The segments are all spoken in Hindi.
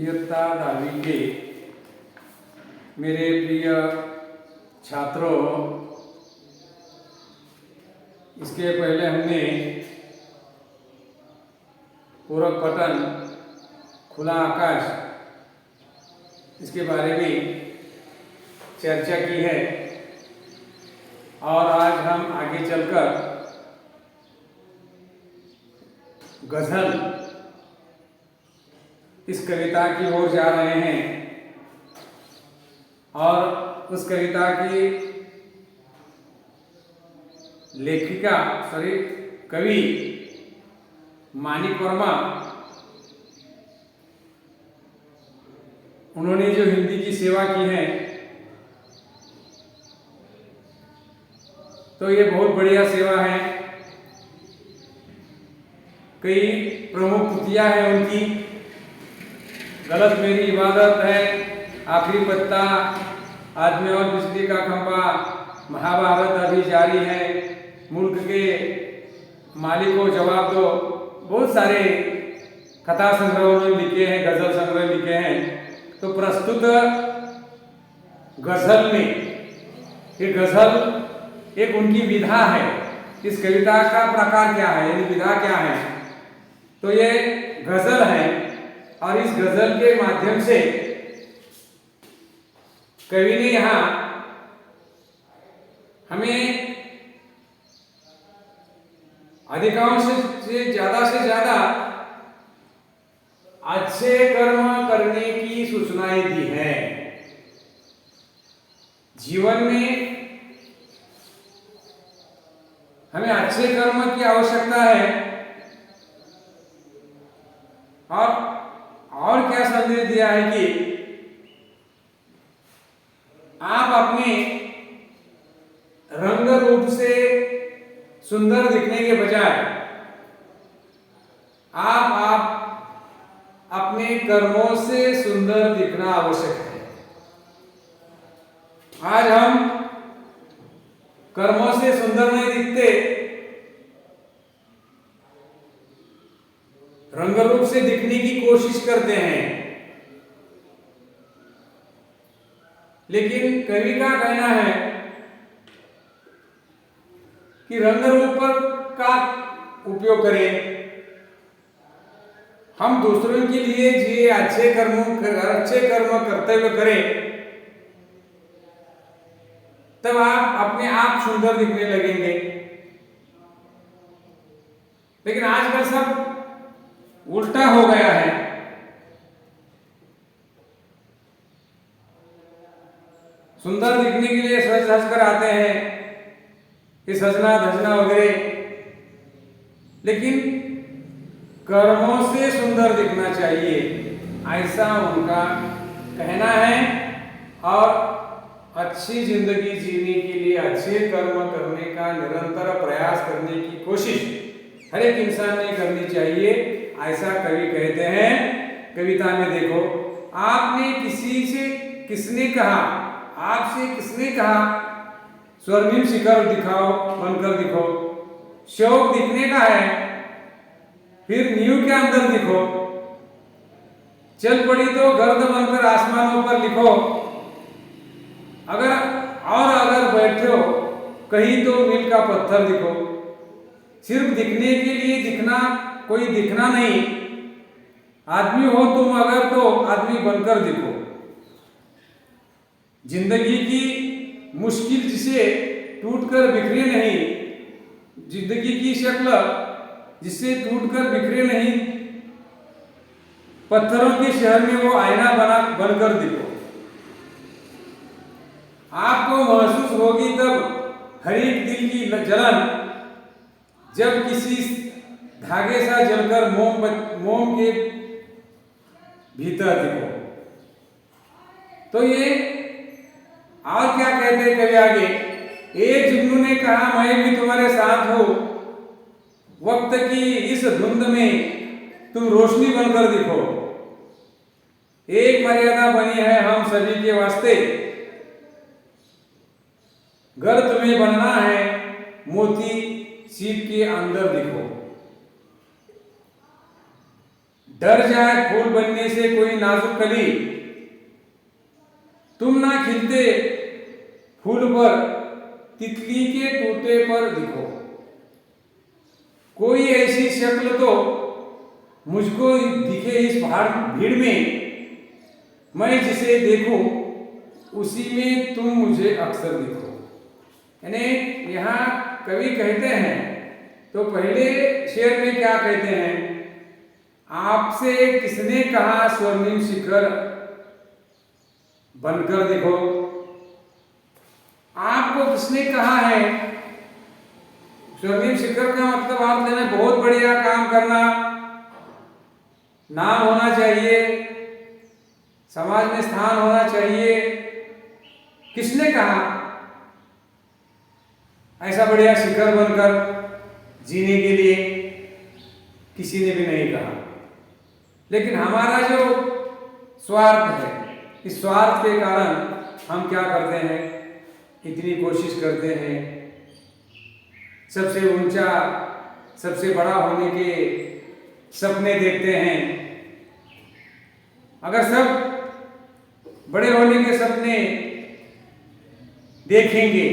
इयत्ता 10वीं के मेरे प्रिय छात्रों, इसके पहले हमने पूरक पठन खुला आकाश इसके बारे में चर्चा की है और आज हम आगे चलकर गजल इस कविता की ओर जा रहे हैं और उस कविता की कवि मानिक वर्मा, उन्होंने जो हिंदी की सेवा की है तो ये बहुत बढ़िया सेवा है। कई प्रमुख कृतियां हैं उनकी, गलत मेरी इबादत है, आखिरी पत्ता, आदमी और बिजली का खंभा, महाभारत अभी जारी है, मुल्क के मालिक को जवाब दो, बहुत सारे कथा संग्रह उन्होंने लिखे हैं, गजल संग्रह लिखे हैं। तो प्रस्तुत गजल में ये गजल एक उनकी विधा है। इस कविता का प्रकार क्या है, यानी विधा क्या है? तो ये गजल है और इस गजल के माध्यम से कवि ने यहाँ हमें अधिकांश से ज्यादा अच्छे कर्म करने की सूचनाएं दी है। जीवन में हमें अच्छे कर्म की आवश्यकता है और क्या संदेश दिया है कि आप अपने रंग रूप से सुंदर दिखने के बजाय आप अपने कर्मों से सुंदर दिखना आवश्यक है। आज हम कर्मों से सुंदर नहीं दिखते, रंग रूप से दिखने की कोशिश करते हैं। लेकिन कवि का कहना है कि रंग रूप का उपयोग करें, हम दूसरों के लिए जिए, अच्छे कर्म करते हुए करें, तब आप अपने आप सुंदर दिखने लगेंगे। लेकिन आजकल सब उल्टा हो गया है। सुंदर दिखने के लिए सज धज कर आते हैं, ये सजना धजना वगैरह, लेकिन कर्मों से सुंदर दिखना चाहिए, ऐसा उनका कहना है। और अच्छी जिंदगी जीने के लिए अच्छे कर्म करने का निरंतर प्रयास करने की कोशिश हर एक इंसान ने करनी चाहिए, ऐसा कवि कहते हैं। कविता में देखो, आपसे किसने कहा स्वर्णिम शिखर दिखाओ, बनकर दिखो, शौक दिखने का है, फिर नींव के अंदर दिखो, चल पड़ी तो गर्द बनकर आसमानों पर लिखो, अगर बैठे हो कहीं तो मील का पत्थर दिखो। सिर्फ दिखने के लिए दिखना नहीं, आदमी हो तुम अगर तो आदमी बनकर दिखो। जिंदगी की मुश्किल जिसे टूटकर बिखरे नहीं, जिंदगी की शक्ल जिससे टूटकर बिखरे नहीं, पत्थरों के शहर में वो आईना बनकर दिखो। आपको महसूस होगी तब हर एक दिल की जलन, जब किसी धागे सा जलकर मोम के भीतर दिखो। तो ये और क्या कहते हैं कवि आगे, एक जुगनू ने कहा मैं भी तुम्हारे साथ हूं, वक्त की इस धुंध में तुम रोशनी बनकर दिखो। एक मर्यादा बनी है हम सभी के वास्ते, घर तुम्हें बनना है, मोती सीप के अंदर दिखो। डर जाए फूल बनने से कोई नाजुक कली, तुम ना खिलते फूल पर तितली के टूटे पर दिखो। कोई ऐसी शक्ल तो मुझको दिखे इस पहाड़ भीड़ में, मैं जिसे देखूं उसी में तुम मुझे अक्सर दिखो। यानी यहाँ कवि कहते हैं, तो पहले शेर में क्या कहते हैं, आपसे किसने कहा स्वर्णिम शिखर बनकर देखो। आपको किसने कहा है, स्वर्णिम शिखर का मतलब आप लेना बहुत बढ़िया काम करना, नाम होना चाहिए, समाज में स्थान होना चाहिए। किसने कहा ऐसा बढ़िया शिखर बनकर जीने के लिए? किसी ने भी नहीं कहा। लेकिन हमारा जो स्वार्थ है, इस स्वार्थ के कारण हम क्या करते हैं, इतनी कोशिश करते हैं, सबसे ऊंचा सबसे बड़ा होने के सपने देखते हैं। अगर सब बड़े होने के सपने देखेंगे,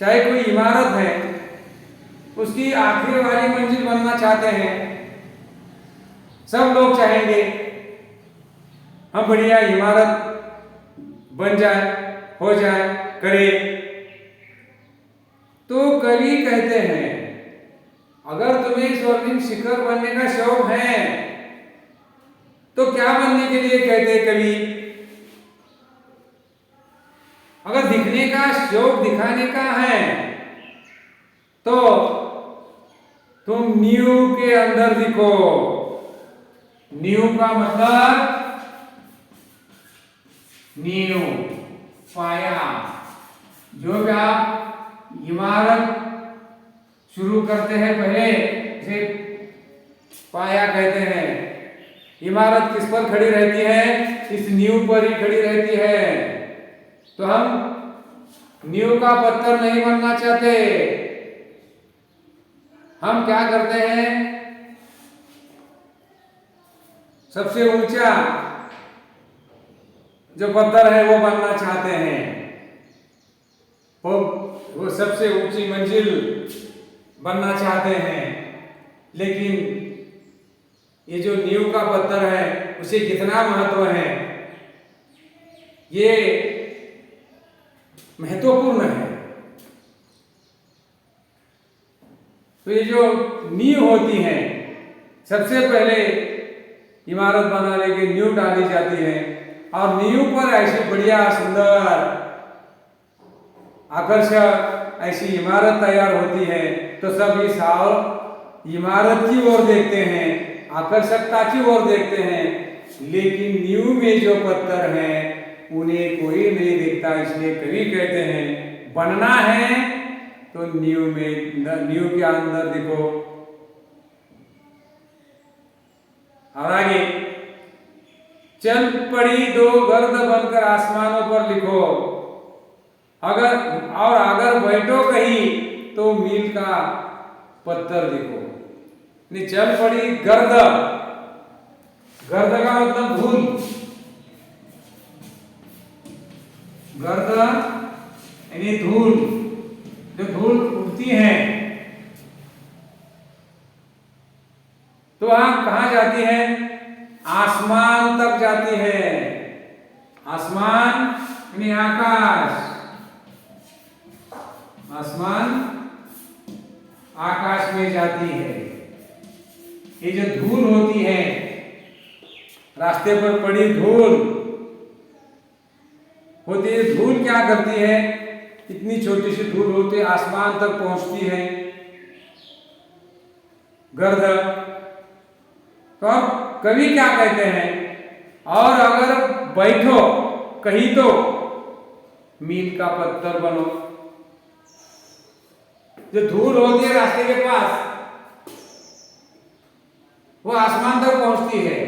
चाहे कोई इमारत है उसकी आखिरी वाली मंजिल बनना चाहते हैं, सब लोग चाहेंगे हम बढ़िया इमारत बन जाए, हो जाए, करे। तो कवि कहते हैं अगर तुम्हें स्वर्णिम शिखर बनने का शौक है तो क्या बनने के लिए कहते हैं कवि? अगर दिखने का शौक दिखाने का है तो तुम नींव के अंदर दिखो। नींव का मतलब नींव, पाया। जो भी आप इमारत शुरू करते हैं पहले इसे पाया कहते हैं। इमारत किस पर खड़ी रहती है? इस नींव पर ही खड़ी रहती है। तो हम नींव का पत्थर नहीं बनना चाहते। हम क्या करते हैं, सबसे ऊंचा जो पत्थर है वो बनना चाहते हैं, वो सबसे ऊंची मंजिल बनना चाहते हैं। लेकिन ये जो नींव का पत्थर है उसे कितना महत्व है, ये महत्वपूर्ण है। तो ये जो नींव होती है, सबसे पहले इमारत बनाने की नींव डाली जाती है और नींव पर ऐसी बढ़िया सुंदर आकर्षक ऐसी इमारत तैयार होती है। तो सब इस इमारत की ओर देखते हैं, आकर्षकता की ओर देखते हैं, लेकिन नींव में जो पत्थर हैं उन्हें कोई नहीं देखता। इसलिए कवि कहते हैं बनना है तो नींव के अंदर देखो। और आगे, चल पड़ी दो गर्द बनकर आसमानों पर लिखो। अगर बैठो कहीं तो मील का पत्थर देखो। नहीं, चल पड़ी गर्द, गर्द का मतलब धूल, गर्द यानी धूल, जो धूल उड़ती है तो वहां कहां जाती है? आसमान तक जाती है। आसमान यानी आकाश, आसमान आकाश में जाती है। ये जो धूल होती है, रास्ते पर पड़ी धूल होती है, धूल क्या करती है? इतनी छोटी सी धूल होती है, आसमान तक पहुंचती है, गर्द। तो अब कवि क्या कहते हैं, और अगर बैठो कहीं तो मील का पत्थर बनो। जो धूल होती है रास्ते के पास, वो आसमान तक पहुंचती है,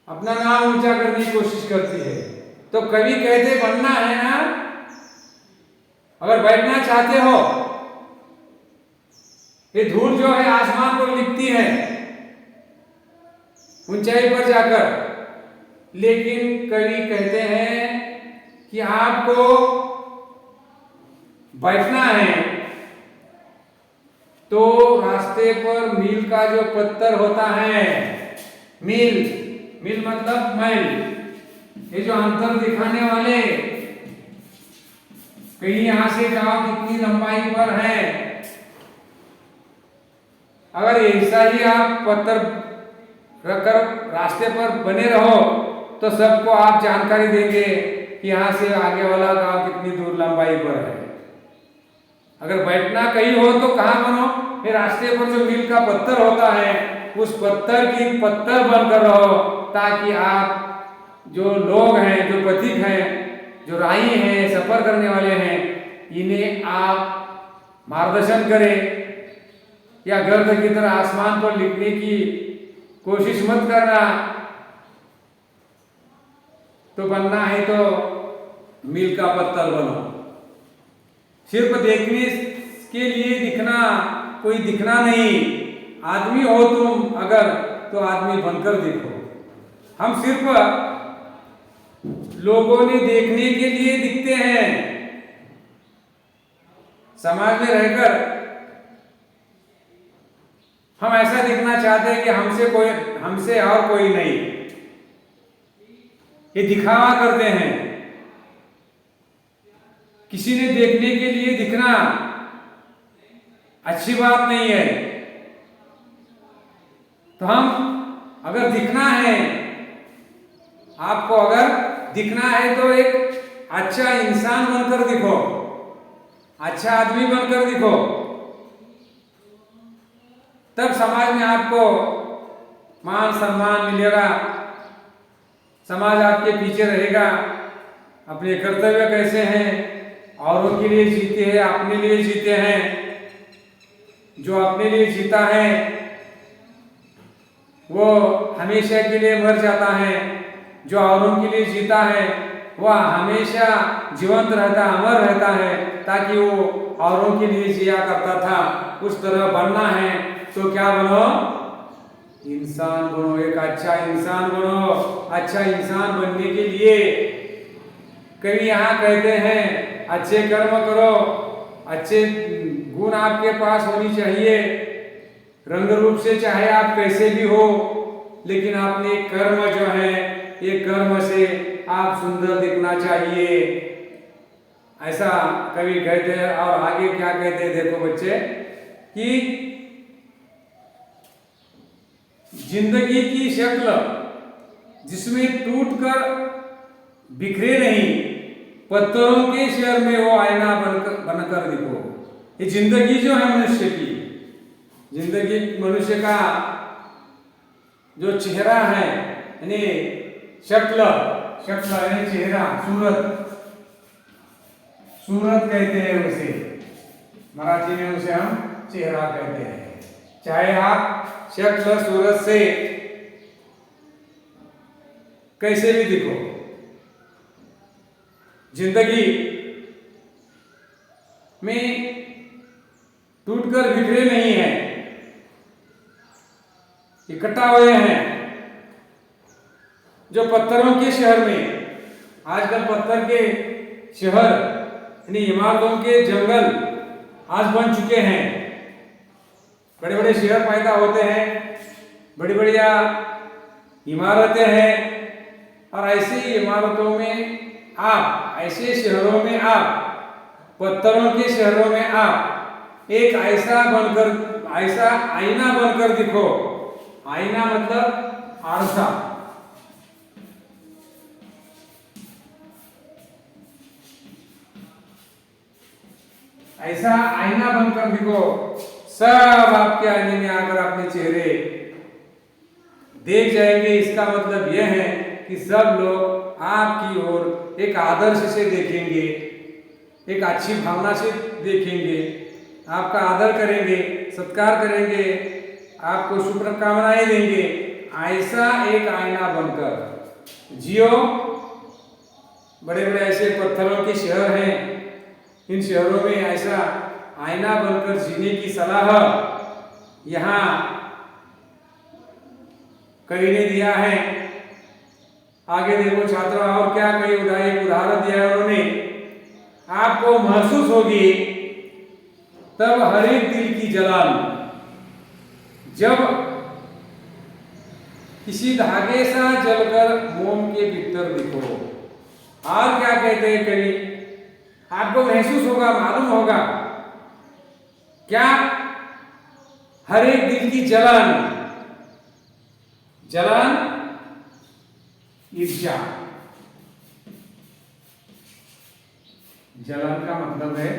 अपना नाम ऊंचा करने की कोशिश करती है। तो कवि कहते बनना है ना, अगर बैठना चाहते हो, ये धूल जो है आसमान को लिपती है, ऊंचाई पर जाकर। लेकिन कवि कहते हैं कि आपको बैठना है तो रास्ते पर मील का जो पत्थर होता है, मील मील मतलब माइल, ये जो अंतर दिखाने वाले, कहीं यहां से गांव कितनी लंबाई पर है, अगर ऐसा ही आप पत्थर रखकर रास्ते पर बने रहो तो सबको आप जानकारी देंगे कि यहाँ से आगे वाला गांव कितनी दूर लंबाई पर है। अगर बैठना कहीं हो तो कहाँ बनो, ये रास्ते पर जो मील का पत्थर होता है उस पत्थर की पत्थर बनकर रहो, ताकि आप जो लोग हैं, जो पथिक हैं, जो राही हैं, सफर करने वाले हैं, इन्हें आप मार्गदर्शन करें। या गर्द की तरह आसमान पर लिखने की कोशिश मत करना। तो बनना है तो मील का पत्थर बनो। सिर्फ देखने के लिए दिखना, कोई दिखना नहीं। आदमी हो तुम अगर, तो आदमी बनकर देखो। हम सिर्फ लोगों ने देखने के लिए दिखते हैं। समाज में रहकर हम ऐसा दिखना चाहते हैं कि हमसे और कोई नहीं, ये दिखावा करते हैं। किसी ने देखने के लिए दिखना अच्छी बात नहीं है। तो हम अगर दिखना है, आपको अगर दिखना है तो एक अच्छा इंसान बनकर दिखो, अच्छा आदमी बनकर दिखो, तब समाज में आपको मान सम्मान मिलेगा, समाज आपके पीछे रहेगा। अपने कर्तव्य कैसे हैं, औरों के लिए जीते हैं, अपने लिए जीते हैं। जो अपने लिए जीता है वो हमेशा के लिए मर जाता है, जो औरों के लिए जीता है वह हमेशा जीवंत रहता, अमर रहता है, ताकि वो औरों के लिए जिया करता था। उस तरह बनना है तो क्या बनो, इंसान बनो, एक अच्छा इंसान बनो। अच्छा इंसान बनने के लिए कवि यहाँ कहते हैं अच्छे कर्म करो, अच्छे गुण आपके पास होनी चाहिए। रंग रूप से चाहे आप कैसे भी हो, लेकिन अपने कर्म जो है, ये कर्म से आप सुंदर दिखना चाहिए, ऐसा कवि कहते हैं। और आगे क्या कहते हैं देखो बच्चे, कि जिंदगी की शक्ल जिसमें टूटकर बिखरे नहीं, पत्थरों के शहर में वो आईना बनकर दिखो। ये जिंदगी जो है मनुष्य की, जिंदगी मनुष्य का जो चेहरा है, यानी शक्ल यानी चेहरा, सूरत कहते हैं उसे, मराठी में उसे हम चेहरा कहते हैं। चाहे आप शक्ल सूरत से कैसे भी दिखो, जिंदगी में टूटकर बिखरे नहीं है, इकट्ठा हुए हैं। जो पत्थरों के शहर में, आजकल पत्थर के शहर यानी इमारतों के जंगल आज बन चुके हैं। बड़े बड़े शहर पैदा होते हैं, बड़ी बढ़िया इमारतें हैं, और ऐसी इमारतों में आप, ऐसे शहरों में आप, पत्थरों के शहरों में आप एक ऐसा आईना बनकर दिखो। आईना मतलब आरसा। ऐसा आईना बनकर दिखो। सब आपके आईने में आकर अपने चेहरे देख जाएंगे। इसका मतलब यह है कि सब लोग आपकी ओर एक आदर्श से देखेंगे, एक अच्छी भावना से देखेंगे, आपका आदर करेंगे, सत्कार करेंगे, आपको शुभकामनाएं देंगे। ऐसा एक आईना बनकर जियो। बड़े बड़े ऐसे पत्थरों के शहर हैं, इन शहरों में ऐसा आईना बनकर जीने की सलाह यहाँ कवि ने दिया है। आगे देखो छात्रों, और क्या कई उदाहरण दिया है उन्होंने। आपको महसूस होगी तब हर एक दिल की जलन, जब किसी धागे सा जलकर मोम के भीतर दिखो। और क्या कहते हैं कवि, आपको महसूस होगा, मालूम होगा क्या, हर एक दिल की जलन, जलन ईर्ष्या। जलन का मतलब है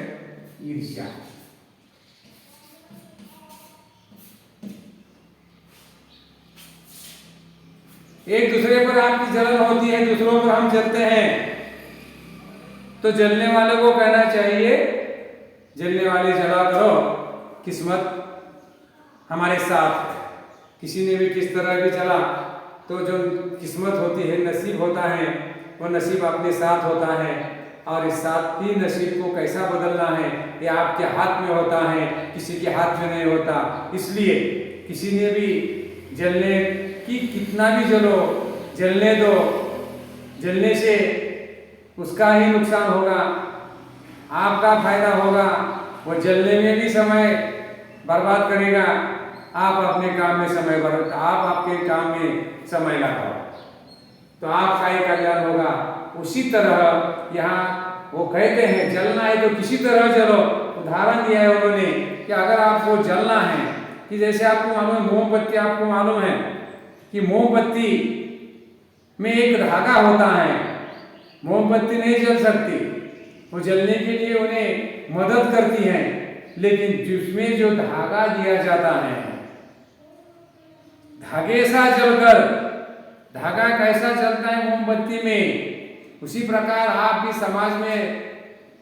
ईर्ष्या। एक दूसरे पर आपकी जलन होती है, दूसरों पर हम जलते हैं, तो जलने वाले को कहना चाहिए, जलने वाले जला करो, किस्मत हमारे साथ है। किसी ने भी किस तरह भी चला तो जो किस्मत होती है, नसीब होता है, वो नसीब अपने साथ होता है। और इस साथ ही नसीब को कैसा बदलना है ये आपके हाथ में होता है, किसी के हाथ में नहीं होता। इसलिए किसी ने भी जलने की, कितना भी जलो, जलने दो, जलने से उसका ही नुकसान होगा, आपका फायदा होगा। वो जलने में भी समय बर्बाद करेगा, आप अपने काम में समय बर्बाद, आप आपके काम में समय लगाओ तो आपका ही कल्याण होगा। उसी तरह यहाँ वो कहते हैं जलना है तो किसी तरह जलो। उदाहरण दिया है उन्होंने कि अगर आपको जलना है, कि जैसे आपको मालूम है मोमबत्ती, आपको मालूम है कि मोमबत्ती में एक धागा होता है, मोमबत्ती नहीं जल सकती, वो जलने के लिए उन्हें मदद करती है, लेकिन जिसमें जो धागा दिया जाता है, धागे सा जलकर, धागा कैसा जलता है मोमबत्ती में, उसी प्रकार आप भी समाज में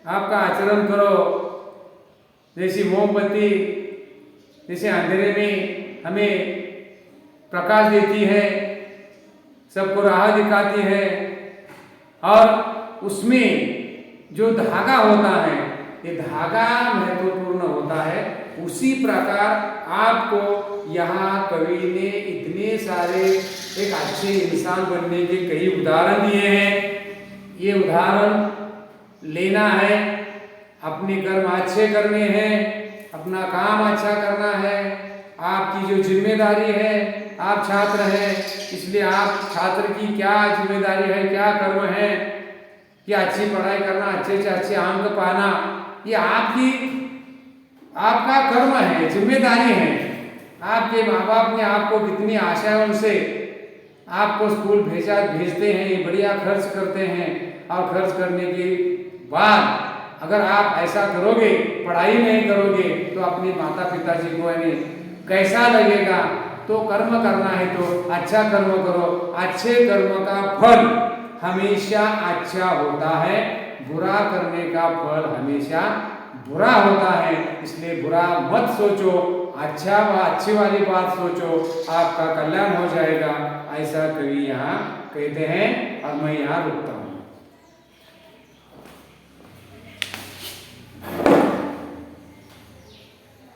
आपका आचरण करो। जैसी मोमबत्ती जैसे अंधेरे में हमें प्रकाश देती है, सबको राह दिखाती है, और उसमें जो धागा होता है, ये धागा महत्वपूर्ण होता है। उसी प्रकार आपको यहाँ कवि ने इतने सारे एक अच्छे इंसान बनने के कई उदाहरण दिए हैं। ये उदाहरण लेना है, अपने कर्म अच्छे करने हैं, अपना काम अच्छा करना है। आपकी जो जिम्मेदारी है, आप छात्र हैं, इसलिए आप छात्र की क्या जिम्मेदारी है, क्या कर्म है कि अच्छी पढ़ाई करना, अच्छे से अच्छे अंक पाना, ये आपका कर्म है, जिम्मेदारी है। आपके माँ बाप ने आपको कितनी आशा है उनसे, आपको स्कूल भेजते हैं, बढ़िया खर्च करते हैं, और खर्च करने के बाद अगर आप ऐसा करोगे, पढ़ाई नहीं करोगे, तो अपने माता पिताजी को यानी कैसा लगेगा। तो कर्म करना है तो अच्छा कर्म करो, अच्छे कर्म का फल हमेशा अच्छा होता है, बुरा करने का फल हमेशा बुरा होता है। इसलिए बुरा मत सोचो, अच्छा व अच्छी वाली बात सोचो, आपका कल्याण हो जाएगा। ऐसा कवि यहाँ कहते हैं, और मैं यहाँ रुकता हूँ।